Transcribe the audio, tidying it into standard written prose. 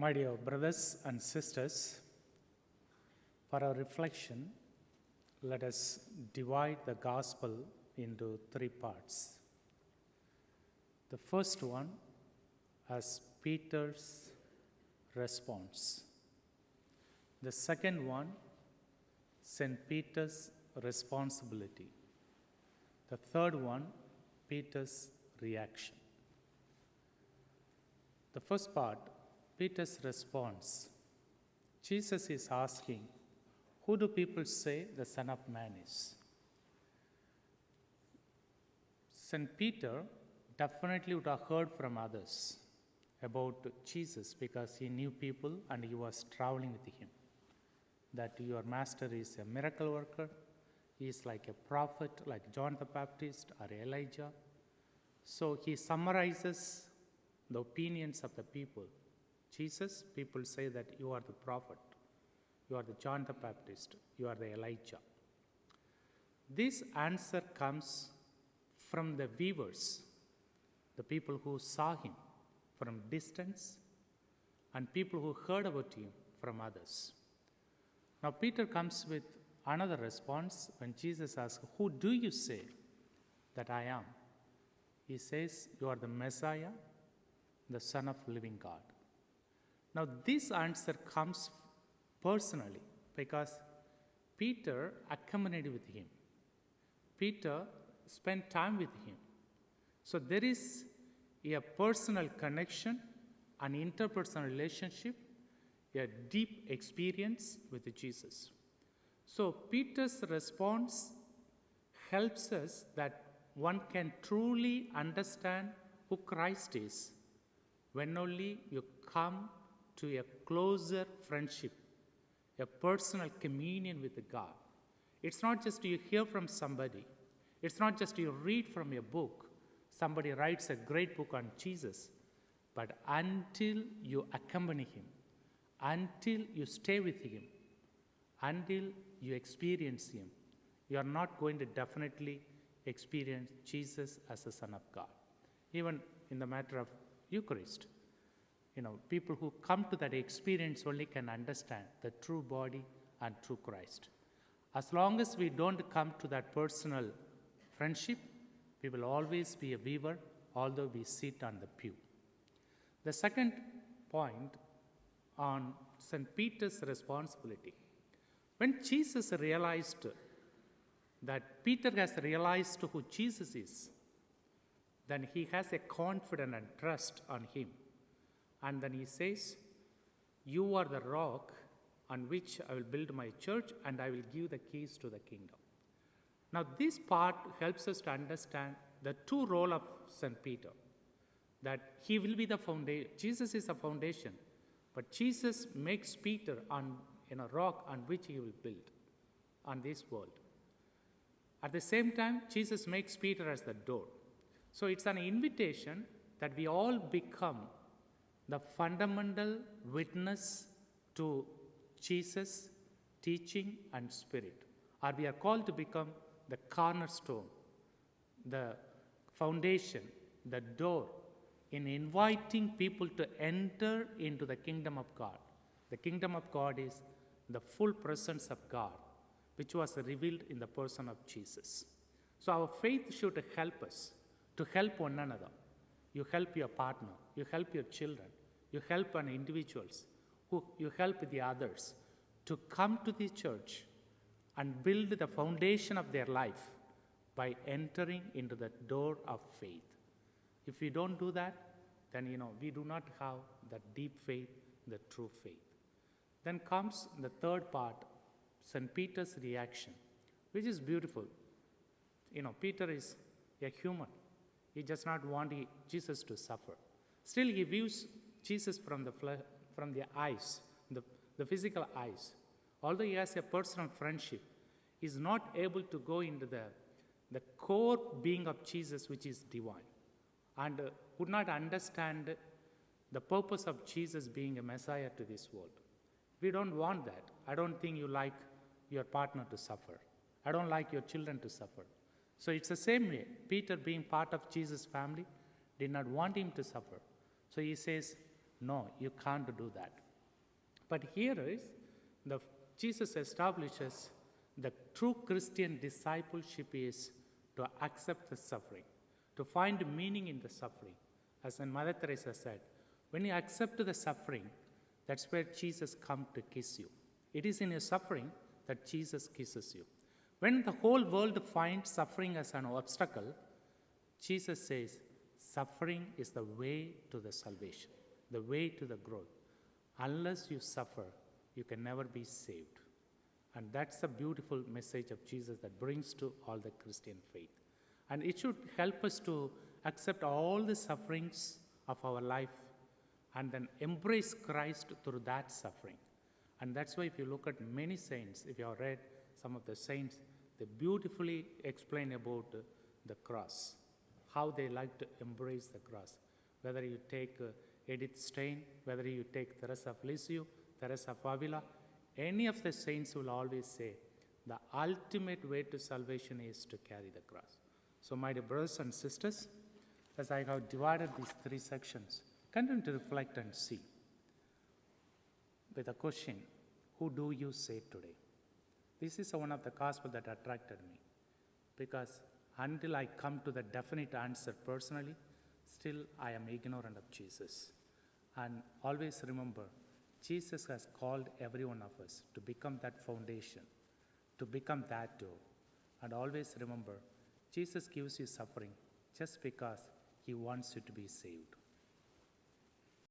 My dear brothers and sisters, for our reflection, let us divide the gospel into three parts. The first one as Peter's response. The second one, St. Peter's responsibility. The third one, Peter's reaction. The first part, Peter's response. Jesus is asking, who do people say the Son of Man is? St. Peter definitely would have heard from others about Jesus because he knew people and he was traveling with him. That your master is a miracle worker, he is like a prophet like John the Baptist or Elijah. So he summarizes the opinions of the people. Jesus, people say that you are the prophet, you are the John the Baptist, you are the Elijah. This answer comes from the viewers, the people who saw him from distance and people who heard about him from others. Now Peter comes with another response when Jesus asks, who do you say that I am? He says, you are the Messiah, the Son of living God. Now this answer comes personally because Peter accompanied with him. Peter spent time with him. So there is a personal connection, an interpersonal relationship, a deep experience with Jesus. So Peter's response helps us that one can truly understand who Christ is when only you come to a closer friendship, a personal communion with God. It's not just you hear from somebody. It's not just you read from a book. Somebody writes a great book on Jesus. But until you accompany him, until you stay with him, until you experience him, you are not going to definitely experience Jesus as the Son of God. Even in the matter of Eucharist, people who come to that experience only can understand the true body and true Christ. As long as we don't come to that personal friendship, we will always be a viewer, although we sit on the pew. The second point on St. Peter's responsibility. When Jesus realized that Peter has realized who Jesus is, then he has a confidence and trust on him. And then he says, you are the rock on which I will build my church and I will give the keys to the kingdom. Now this part helps us to understand the true role of St. Peter, that he will be the foundation. Jesus is the foundation, but Jesus makes Peter on a rock on which he will build on this world. At the same time, Jesus makes Peter as the door. So it's an invitation that we all become the fundamental witness to Jesus' teaching and spirit. Or we are called to become the cornerstone, the foundation, the door, in inviting people to enter into the kingdom of God. The kingdom of God is the full presence of God, which was revealed in the person of Jesus. So our faith should help us to help one another. You help your partner, you help your children, you help on individuals, you help the others to come to the church and build the foundation of their life by entering into the door of faith. If we don't do that, then we do not have the deep faith, the true faith. Then comes the third part, St. Peter's reaction, which is beautiful. Peter is a human. He does not want Jesus to suffer. Still, he views Jesus from the eyes, the physical eyes. Although he has a personal friendship, he is not able to go into the core being of Jesus, which is divine, and would not understand the purpose of Jesus being a Messiah to this world. We don't want that. I don't think you like your partner to suffer. I don't like your children to suffer. So it's the same way. Peter, being part of Jesus' family, did not want him to suffer. So he says, No, you can't do that. But here is Jesus establishes the true Christian discipleship is to accept the suffering, to find meaning in the suffering. As Mother Teresa said, when you accept the suffering, that's where Jesus comes to kiss you. It is in your suffering that Jesus kisses you. When the whole world finds suffering as an obstacle, Jesus says, suffering is the way to the salvation, the way to the growth. Unless you suffer, you can never be saved. And that's the beautiful message of Jesus that brings to all the Christian faith. And it should help us to accept all the sufferings of our life and then embrace Christ through that suffering. And that's why if you look at many saints, if you have read some of the saints, they beautifully explain about the cross, how they like to embrace the cross. Whether you take Edith Stein, whether you take Teresa of Lisieux, Teresa of Avila, any of the saints will always say, the ultimate way to salvation is to carry the cross. So my dear brothers and sisters, as I have divided these three sections, continue to reflect and see. With a question, who do you say today? This is one of the gospel that attracted me, because until I come to the definite answer personally, still I am ignorant of Jesus. And always remember, Jesus has called every one of us to become that foundation, to become that door. And always remember, Jesus gives you suffering just because he wants you to be saved.